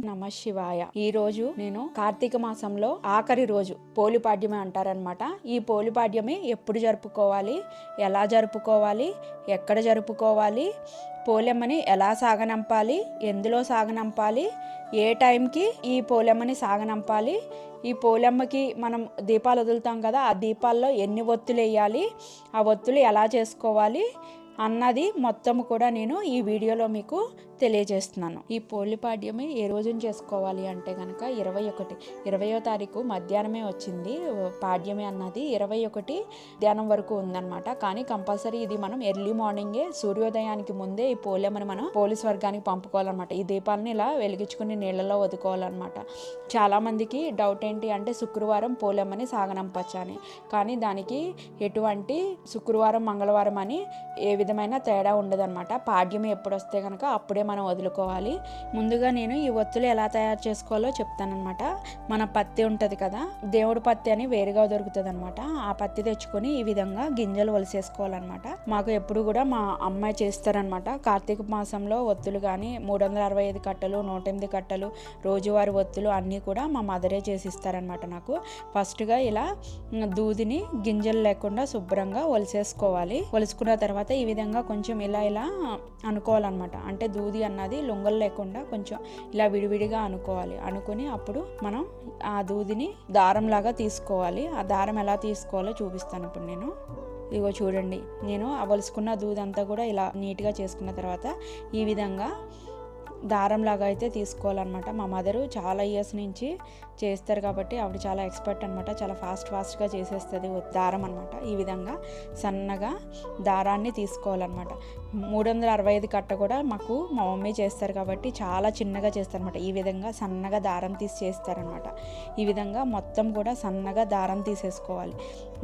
నమ శివాయ. ఈ రోజు నేను కార్తీక మాసంలో ఆఖరి రోజు పోలిపాడ్యమే అంటారనమాట. ఈ పోలిపాడ్యమే ఎప్పుడు జరుపుకోవాలి, ఎలా జరుపుకోవాలి, ఎక్కడ జరుపుకోవాలి, పోలెమ్మని ఎలా సాగనంపాలి, ఎందులో సాగనంపాలి, ఏ టైంకి ఈ పోలెమ్మని సాగనంపాలి, ఈ పోలెమ్మకి మనం దీపాలు వదులుతాం కదా, ఆ దీపాల్లో ఎన్ని ఒత్తులు వేయాలి, ఆ ఒత్తులు ఎలా చేసుకోవాలి అన్నది మొత్తం కూడా నేను ఈ వీడియోలో మీకు తెలియజేస్తున్నాను. ఈ పోలిపాడ్యమే ఏ రోజున చేసుకోవాలి అంటే కనుక 20వ తారీఖు మధ్యాహ్నమే వచ్చింది పాడ్యమే అన్నది. 21 మధ్యాహ్నం వరకు ఉందన్నమాట. కానీ కంపల్సరీ ఇది మనం ఎర్లీ మార్నింగే సూర్యోదయానికి ముందే ఈ పోలెమ్మని మనం పోలి స్వర్గానికి పంపుకోవాలన్నమాట. ఈ దీపాలని ఇలా వెలిగించుకుని నీళ్ళలో వదుకోవాలన్నమాట. చాలామందికి డౌట్ ఏంటి అంటే శుక్రవారం పోలెమ్మని సాగనంపచ్చా అని. కానీ దానికి ఎటువంటి శుక్రవారం మంగళవారం అని ఏ విధమైన తేడా ఉండదన్నమాట. పాడ్యం ఎప్పుడు వస్తే కనుక అప్పుడే మనం వదులుకోవాలి. ముందుగా నేను ఈ ఒత్తులు ఎలా తయారు చేసుకోవాలో చెప్తానమాట. మన పత్తి ఉంటుంది కదా, దేవుడి పత్తి అని వేరుగా దొరుకుతుంది అనమాట. ఆ పత్తి తెచ్చుకొని ఈ విధంగా గింజలు ఒలిసేసుకోవాలన్నమాట. మాకు ఎప్పుడు కూడా మా అమ్మాయి చేస్తారనమాట. కార్తీక మాసంలో ఒత్తులు కానీ 365 కట్టలు, 108 కట్టలు, రోజువారి ఒత్తులు అన్నీ కూడా మా మదరే చేసిస్తారనమాట నాకు. ఫస్ట్గా ఇలా దూదిని గింజలు లేకుండా శుభ్రంగా ఒలిసేసుకోవాలి. ఒలుసుకున్న తర్వాత ఈ విధంగా కొంచెం ఇలా అనుకోవాలన్నమాట. అంటే దూది అన్నది లొంగలు లేకుండా కొంచెం ఇలా విడివిడిగా అనుకోవాలి. అనుకుని అప్పుడు మనం ఆ దూదిని దారంలాగా తీసుకోవాలి. ఆ దారం ఎలా తీసుకోవాలో చూపిస్తాను ఇప్పుడు నేను. ఇదిగో చూడండి, నేను అవలుసుకున్న దూది అంతా కూడా ఇలా నీట్గా చేసుకున్న తర్వాత ఈ విధంగా దారంలాగా అయితే తీసుకోవాలన్నమాట. మా మదరు చాలా ఇయర్స్ నుంచి చేస్తారు కాబట్టి ఆవిడ చాలా ఎక్స్పర్ట్ అనమాట. చాలా ఫాస్ట్గా చేసేస్తుంది దారం అనమాట. ఈ విధంగా సన్నగా దారాన్ని తీసుకోవాలన్నమాట. 365 కట్ట కూడా మాకు మా మమ్మీ చేస్తారు కాబట్టి చాలా చిన్నగా చేస్తారనమాట. ఈ విధంగా సన్నగా దారం తీసి చేస్తారనమాట. ఈ విధంగా మొత్తం కూడా సన్నగా దారం తీసేసుకోవాలి.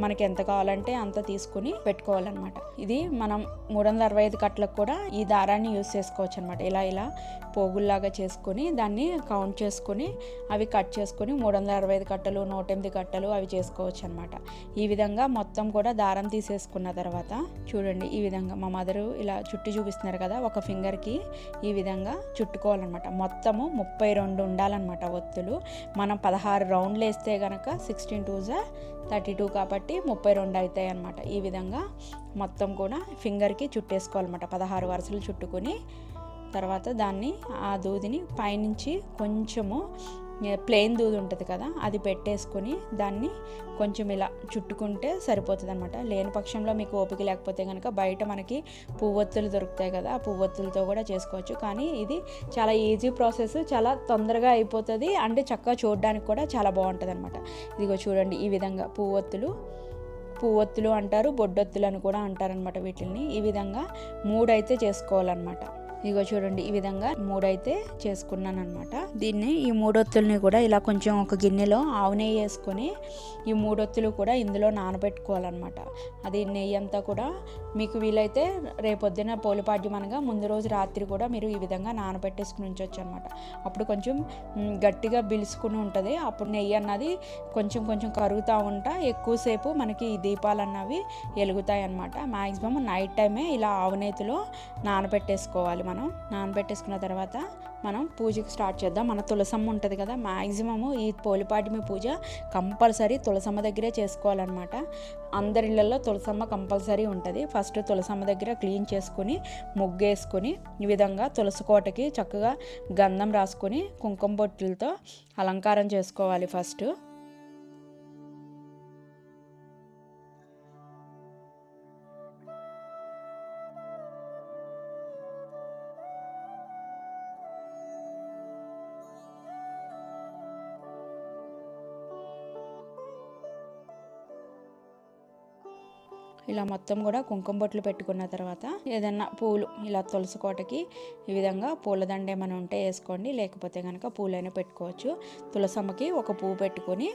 మనకి ఎంత కావాలంటే అంత తీసుకుని పెట్టుకోవాలన్నమాట. ఇది మనం 365 కట్టలకు కూడా ఈ దారాన్ని యూజ్ చేసుకోవచ్చు అనమాట. ఇలా పోగుల్లాగా చేసుకొని దాన్ని కౌంట్ చేసుకొని అవి కట్ చేసుకొని 365 కట్టలు, 108 కట్టలు అవి చేసుకోవచ్చు అనమాట. ఈ విధంగా మొత్తం కూడా దారం తీసేసుకున్న తర్వాత చూడండి, ఈ విధంగా మా మదరు ఇలా చుట్టి చూపిస్తున్నారు కదా, ఒక ఫింగర్కి ఈ విధంగా చుట్టుకోవాలన్నమాట. మొత్తము 32 ఉండాలన్నమాట ఒత్తులు. మనం 16 రౌండ్లు వేస్తే కనుక 16 2 32 కాబట్టి 32 అవుతాయి అన్నమాట. ఈ విధంగా మొత్తం కూడా ఫింగర్కి చుట్టేసుకోవాలన్నమాట. 16 వరుసలు చుట్టుకొని తర్వాత దాన్ని ఆ దూదిని పైనుంచి కొంచెము ప్లెయిన్ దూది ఉంటుంది కదా, అది పెట్టేసుకొని దాన్ని కొంచెం ఇలా చుట్టుకుంటే సరిపోతుంది అనమాట. లేని పక్షంలో మీకు ఓపిక లేకపోతే కనుక బయట మనకి పువ్వొత్తులు దొరుకుతాయి కదా, ఆ పువ్వొత్తులతో కూడా చేసుకోవచ్చు. కానీ ఇది చాలా ఈజీ ప్రాసెస్, చాలా తొందరగా అయిపోతుంది. అంటే చక్కగా చూడడానికి కూడా చాలా బాగుంటుంది అనమాట. ఇదిగో చూడండి, ఈ విధంగా పువ్వొత్తులు అంటారు, బొడ్డొత్తులు అని కూడా అంటారనమాట. వీటిని ఈ విధంగా 3 అయితే చేసుకోవాలన్నమాట. ఇదిగో చూడండి, ఈ విధంగా 3 అయితే చేసుకున్నాను అనమాట. దీన్ని ఈ 3 ఒత్తుల్ని కూడా ఇలా కొంచెం ఒక గిన్నెలో ఆవు నెయ్యి వేసుకొని ఈ 3 ఒత్తులు కూడా ఇందులో నానబెట్టుకోవాలన్నమాట. అది నెయ్యి అంతా కూడా మీకు వీలైతే రేపొద్దున పోలిపాడ్యం అనగా ముందు రోజు రాత్రి కూడా మీరు ఈ విధంగా నానబెట్టేసుకుని ఉంచవచ్చు అనమాట. అప్పుడు కొంచెం గట్టిగా బిలుసుకుని ఉంటుంది. అప్పుడు నెయ్యి అన్నది కొంచెం కరుగుతూ ఉంటా ఎక్కువసేపు మనకి ఈ దీపాలు అన్నవి వెలుగుతాయి అన్నమాట. మ్యాక్సిమం నైట్ టైమే ఇలా ఆవు నెయ్యిలో నానబెట్టేసుకోవాలి. మనం నానబెట్టేసుకున్న తర్వాత మనం పూజకి స్టార్ట్ చేద్దాం. మన తులసమ్మ ఉంటుంది కదా, మ్యాక్సిమము ఈ పోలిపాడ్యమి పూజ కంపల్సరీ తులసమ్మ దగ్గరే చేసుకోవాలన్నమాట. అందరి ఇళ్ళల్లో తులసమ్మ కంపల్సరీ ఉంటుంది. ఫస్ట్ తులసమ్మ దగ్గర క్లీన్ చేసుకుని ముగ్గేసుకొని ఈ విధంగా తులసి కోటకి చక్కగా గంధం రాసుకొని కుంకుమ బొట్టులతో అలంకారం చేసుకోవాలి ఫస్ట్. ఇలా మొత్తం కూడా కుంకుమ బొట్లు పెట్టుకున్న తర్వాత ఏదన్నా పూలు ఇలా తులసి కోటకి ఈ విధంగా పూలదండ ఏమైనా ఉంటే వేసుకోండి, లేకపోతే కనుక పూలైనా పెట్టుకోవచ్చు. తులసమ్మకి ఒక పువ్వు పెట్టుకొని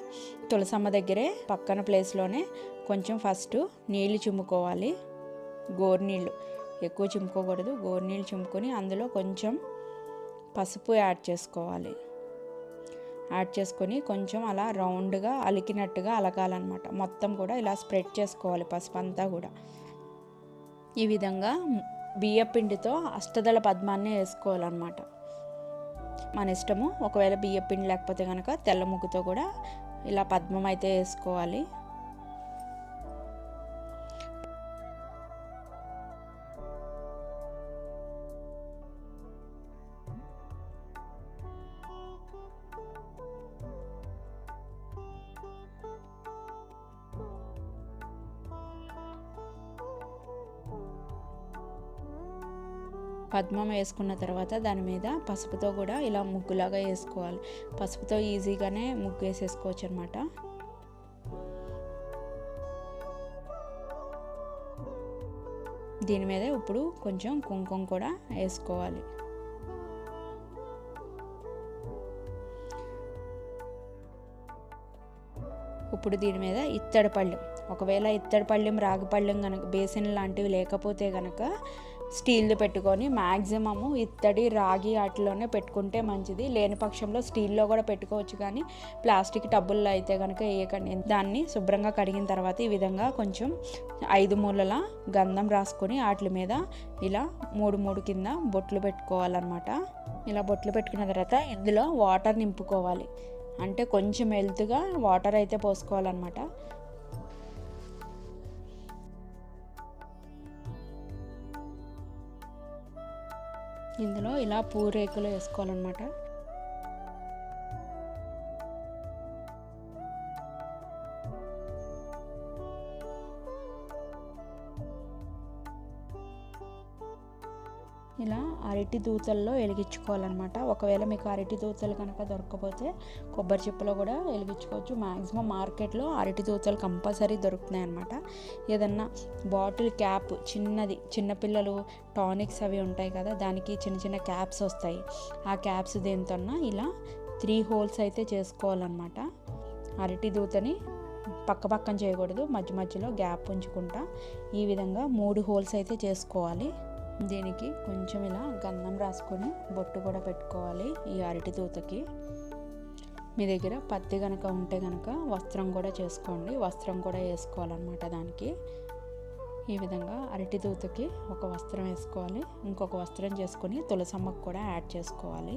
తులసమ్మ దగ్గరే పక్కన ప్లేస్లోనే కొంచెం ఫస్ట్ నీళ్ళు చిమ్ముకోవాలి. గోరునీళ్ళు ఎక్కువ చిమ్ముకోకూడదు, గోరునీళ్ళు చిమ్ముకొని అందులో కొంచెం పసుపు యాడ్ చేసుకోవాలి. యాడ్ చేసుకొని కొంచెం అలా రౌండ్గా అలికినట్టుగా అలకాలన్నమాట. మొత్తం కూడా ఇలా స్ప్రెడ్ చేసుకోవాలి పసుపు అంతా కూడా. ఈ విధంగా బియ్య పిండితో అష్టదళ పద్మాన్ని వేసుకోవాలన్నమాట. మన ఇష్టము. ఒకవేళ బియ్యం పిండి లేకపోతే కనుక తెల్ల ముగ్గుతో కూడా ఇలా పద్మం అయితే వేసుకోవాలి. పద్మం వేసుకున్న తర్వాత దాని మీద పసుపుతో కూడా ఇలా ముగ్గులాగా వేసుకోవాలి. పసుపుతో ఈజీగానే ముగ్గు వేసేసుకోవచ్చు అనమాట. దీని మీద ఇప్పుడు కొంచెం కుంకుమ కూడా వేసుకోవాలి. ఇప్పుడు దీని మీద ఇత్తడి పళ్ళెం, ఒకవేళ ఇత్తడి పళ్ళెం రాగి పళ్ళెం కనుక బేసిన్ లాంటివి లేకపోతే కనుక స్టీల్ది పెట్టుకొని, మ్యాక్సిమము ఇత్తడి రాగి వాటిలోనే పెట్టుకుంటే మంచిది. లేని పక్షంలో స్టీల్లో కూడా పెట్టుకోవచ్చు, కానీ ప్లాస్టిక్ టబ్బుల్లో అయితే కనుక వేయకండి. దాన్ని శుభ్రంగా కడిగిన తర్వాత ఈ విధంగా కొంచెం 5 మూలల గంధం రాసుకొని వాటి మీద ఇలా 3 కింద బొట్లు పెట్టుకోవాలన్నమాట. ఇలా బొట్లు పెట్టుకున్న తర్వాత ఇందులో వాటర్ నింపుకోవాలి. అంటే కొంచెం హెల్త్గా వాటర్ అయితే పోసుకోవాలన్నమాట. ఇందులో ఇలా పూరేకులు వేసుకోవాలన్నమాట. ఇలా అరటి దూతల్లో వెలిగించుకోవాలన్నమాట. ఒకవేళ మీకు అరటి దూతలు కనుక దొరకకపోతే కొబ్బరి చిప్పలో కూడా వెలిగించుకోవచ్చు. మ్యాక్సిమం మార్కెట్లో అరటి దూతలు కంపల్సరీ దొరుకుతున్నాయి అన్నమాట. ఏదన్నా బాటిల్ క్యాప్ చిన్నది, చిన్నపిల్లలు టానిక్స్ అవి ఉంటాయి కదా, దానికి చిన్న చిన్న క్యాప్స్ వస్తాయి. ఆ క్యాప్స్ దేనితోన్నా ఇలా 3 హోల్స్ అయితే చేసుకోవాలన్నమాట. అరటి దూతని పక్కన చేయకూడదు, మధ్య మధ్యలో గ్యాప్ ఉంచుకుంటా ఈ విధంగా 3 హోల్స్ అయితే చేసుకోవాలి. దీనికి కొంచెం ఇలా గంధం రాసుకొని బొట్టు కూడా పెట్టుకోవాలి. ఈ అరటి దూతకి మీ దగ్గర పత్తి కనుక ఉంటే కనుక వస్త్రం కూడా చేసుకోండి, వస్త్రం కూడా వేసుకోవాలన్నమాట. దానికి ఈ విధంగా అరటి దూతకి ఒక వస్త్రం వేసుకోవాలి, ఇంకొక వస్త్రం చేసుకొని తులసమ్మకు కూడా యాడ్ చేసుకోవాలి.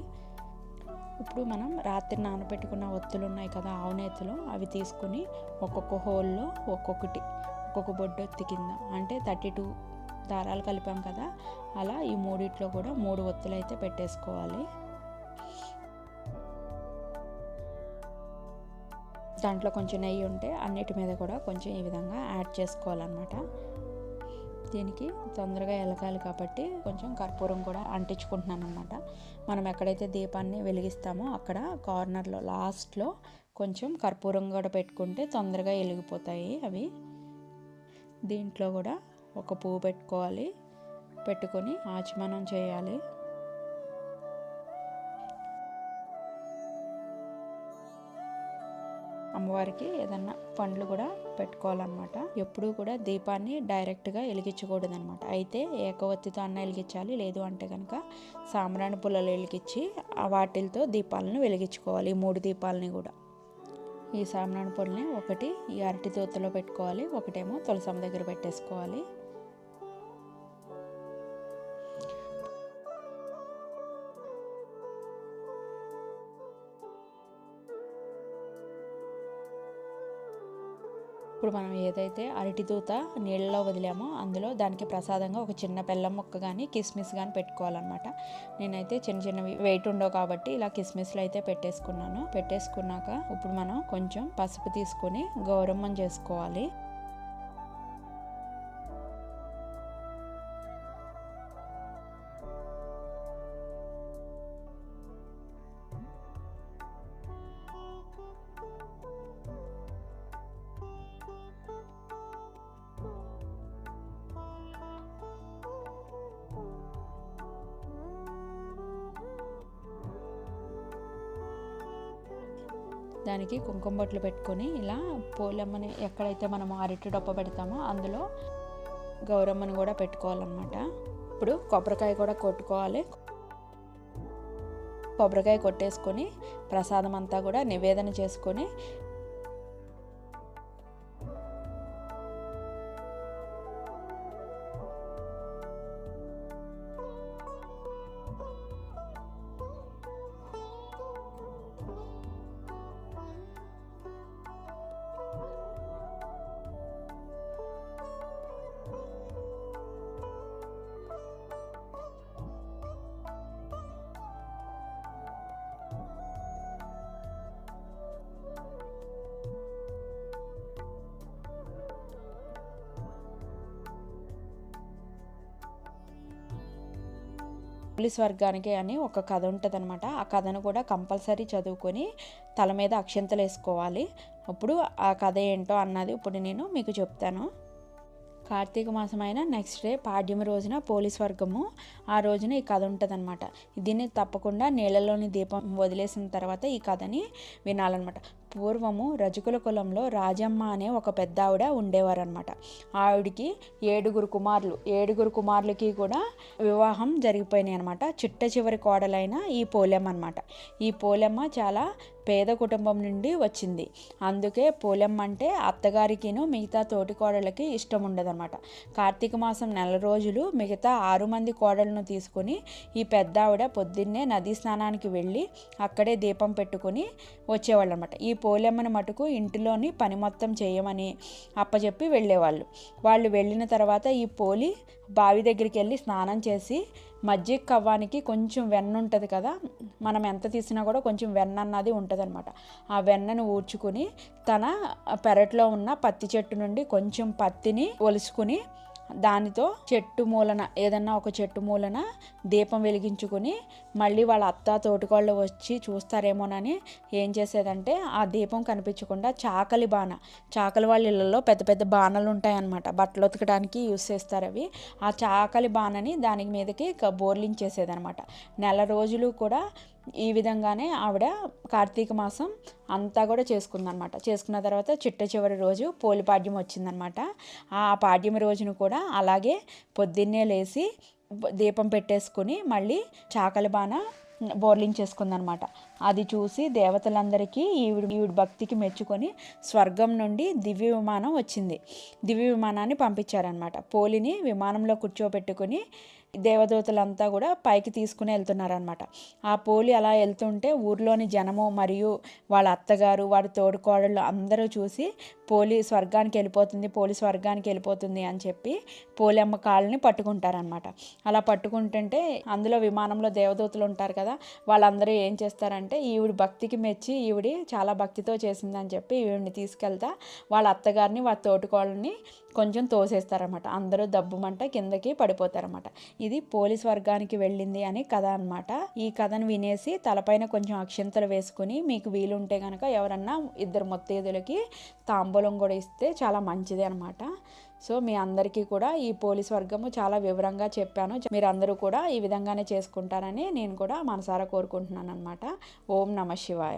ఇప్పుడు మనం రాత్రి నానబెట్టుకున్న ఒత్తులు ఉన్నాయి కదా, ఆవునేతులు, అవి తీసుకొని ఒక్కొక్క హోల్లో ఒక్కొక్క బొడ్డొత్తి కింద, అంటే 32 దారాలు కలిపాం కదా, అలా ఈ మూడిట్లో కూడా 3 ఒత్తులు అయితే పెట్టేసుకోవాలి. దాంట్లో కొంచెం నెయ్యి ఉంటే అన్నిటి మీద కూడా కొంచెం ఈ విధంగా యాడ్ చేసుకోవాలన్నమాట. దీనికి తొందరగా ఎలగాలి కాబట్టి కొంచెం కర్పూరం కూడా అంటించుకుంటున్నాను అన్నమాట. మనం ఎక్కడైతే దీపాన్ని వెలిగిస్తామో అక్కడ కార్నర్లో లాస్ట్లో కొంచెం కర్పూరం కూడా పెట్టుకుంటే తొందరగా వెలిగిపోతాయి అవి. దీంట్లో కూడా ఒక పువ్వు పెట్టుకోవాలి, పెట్టుకొని ఆచమనం చేయాలి. అమ్మవారికి ఏదన్నా పండ్లు కూడా పెట్టుకోవాలన్నమాట. ఎప్పుడూ కూడా దీపాన్ని డైరెక్ట్గా వెలిగించకూడదన్నమాట. అయితే ఏకవత్తితో అన్న వెలిగించాలి, లేదు అంటే కనుక సాంబ్రాణి పుల్లలు వెలిగించి వాటిలతో దీపాలను వెలిగించుకోవాలి. ఈ 3 దీపాలని కూడా ఈ సాంబ్రాణి పుల్లని ఒకటి ఈ అరటి దూతలో పెట్టుకోవాలి, ఒకటేమో తులసమ్మ దగ్గర పెట్టేసుకోవాలి. ఇప్పుడు మనం ఏదైతే అరటి దూత నీళ్ళలో వదిలామో అందులో దానికి ప్రసాదంగా ఒక చిన్న బెల్లం ముక్క కానీ కిస్మిస్ కానీ పెట్టుకోవాలన్నమాట. నేనైతే చిన్నవి వెయిట్ ఉండవు కాబట్టి ఇలా కిస్మిస్లు అయితే పెట్టేసుకున్నాక ఇప్పుడు మనం కొంచెం పసుపు తీసుకొని గౌరమ్మని చేసుకోవాలి. దానికి కుంకుమ బొట్లు పెట్టుకొని ఇలా పోలమ్మని ఎక్కడైతే మనం అరటి డొప్ప పెడతామో అందులో గౌరమ్మని కూడా పెట్టుకోవాలన్నమాట. ఇప్పుడు కొబ్బరికాయ కూడా కొట్టుకోవాలి. కొబ్బరికాయ కొట్టేసుకొని ప్రసాదం అంతా కూడా నివేదన చేసుకొని పోలీస్ వర్గానికి అని ఒక కథ ఉంటుంది అనమాట. ఆ కథను కూడా కంపల్సరీ చదువుకొని తల మీద అక్షంతలు వేసుకోవాలి. అప్పుడు ఆ కథ ఏంటో అన్నది ఇప్పుడు నేను మీకు చెప్తాను. కార్తీక మాసం అయిన నెక్స్ట్ డే పాడ్యమి రోజున పోలీస్ వర్గము ఆ రోజున ఈ కథ ఉంటుందన్నమాట. దీన్ని తప్పకుండా నీళ్ళలోని దీపం వదిలేసిన తర్వాత ఈ కథని వినాలన్నమాట. పూర్వము రజకుల కులంలో రాజమ్మ అనే ఒక పెద్ద ఆవిడ ఉండేవారనమాట. ఆవిడికి 7 కుమారులకి కూడా వివాహం జరిగిపోయినాయి అనమాట. చిట్ట చివరి కోడలైన ఈ పోలెమ్మ అనమాట. ఈ పోలెమ్మ చాలా పేద కుటుంబం నుండి వచ్చింది. అందుకే పోలెమ్మ అంటే అత్తగారికిను మిగతా తోటి కోడళ్ళకి ఇష్టం ఉండదన్నమాట. కార్తీక మాసం నెల రోజులు మిగతా 6 మంది కోడలను తీసుకొని ఈ పెద్ద ఆవిడ పొద్దున్నే నదీ స్నానానికి వెళ్ళి అక్కడే దీపం పెట్టుకొని వచ్చేవాళ్ళు అనమాట. ఈ పోలెమ్మని మటుకు ఇంటిలోని పని మొత్తం చేయమని అప్పచెప్పి వెళ్ళేవాళ్ళు. వాళ్ళు వెళ్ళిన తర్వాత ఈ పోలి బావి దగ్గరికి వెళ్ళి స్నానం చేసి మజ్జిగ కవ్వానికి కొంచెం వెన్న ఉంటుంది కదా, మనం ఎంత తీసినా కూడా కొంచెం వెన్న అన్నది ఉంటుంది అనమాట. ఆ వెన్నను ఊడ్చుకుని తన పెరట్లో ఉన్న పత్తి చెట్టు నుండి కొంచెం పత్తిని ఒలుసుకుని దానితో ఏదన్నా ఒక చెట్టు మూలన దీపం వెలిగించుకుని మళ్ళీ వాళ్ళ అత్త తోటికోళ్ళు వచ్చి చూస్తారేమోనని ఏం చేసేదంటే ఆ దీపం కనిపించకుండా చాకలి వాళ్ళ ఇళ్ళల్లో పెద్ద పెద్ద బాణలు ఉంటాయన్నమాట, బట్టలు ఉతకడానికి యూస్ చేస్తారు అవి. ఆ చాకలి బాణని దాని మీదకి బోర్లించేసేదనమాట. నెల రోజులు కూడా ఈ విధంగానే ఆవిడ కార్తీక మాసం అంతా కూడా చేసుకుందనమాట. చేసుకున్న తర్వాత చిట్ట చివరి రోజు పోలిపాడ్యం వచ్చిందనమాట. ఆ పాడ్యం రోజును కూడా అలాగే పొద్దున్నే లేచి దీపం పెట్టేసుకుని మళ్ళీ చాకలి బాణ బోర్లించేసుకుందనమాట. అది చూసి దేవతలందరికీ ఈవిడి భక్తికి మెచ్చుకొని స్వర్గం నుండి దివ్య విమానం వచ్చింది. దివ్య విమానాన్ని పంపించారనమాట. పోలిని విమానంలో కూర్చోబెట్టుకుని దేవదూతలంతా కూడా పైకి తీసుకుని వెళ్తున్నారనమాట. ఆ పోలి అలా వెళ్తుంటే ఊర్లోని జనము మరియు వాళ్ళ అత్తగారు వాడి తోడుకోడళ్ళు అందరూ చూసి పోలి స్వర్గానికి వెళ్ళిపోతుంది అని చెప్పి పోలెమ్మ కాళ్ళని పట్టుకుంటారనమాట. అలా పట్టుకుంటుంటే అందులో విమానంలో దేవదూతలు ఉంటారు కదా, వాళ్ళందరూ ఏం చేస్తారంటే ఈవిడి భక్తికి మెచ్చి ఈవిడి చాలా భక్తితో చేసిందని చెప్పి ఈవిడిని తీసుకెళ్తా వాళ్ళ అత్తగారిని వాళ్ళ తోటికోళ్ళని కొంచెం తోసేస్తారనమాట. అందరూ దబ్బుమంట కిందకి పడిపోతారనమాట. ఇది పోలీస్ వర్గానికి వెళ్ళింది అని కథ అనమాట. ఈ కథను వినేసి తలపైన కొంచెం అక్షంతలు వేసుకుని మీకు వీలుంటే కనుక ఎవరన్నా 2 ముత్తైదులకి తాంబూలం కూడా ఇస్తే చాలా మంచిది అనమాట. సో మీ అందరికీ కూడా ఈ పోలీస్ వర్గము చాలా వివరంగా చెప్పాను. మీరు అందరూ కూడా ఈ విధంగానే చేసుకుంటారని నేను కూడా మనసారా కోరుకుంటున్నాను అనమాట. ఓం నమః శివాయ.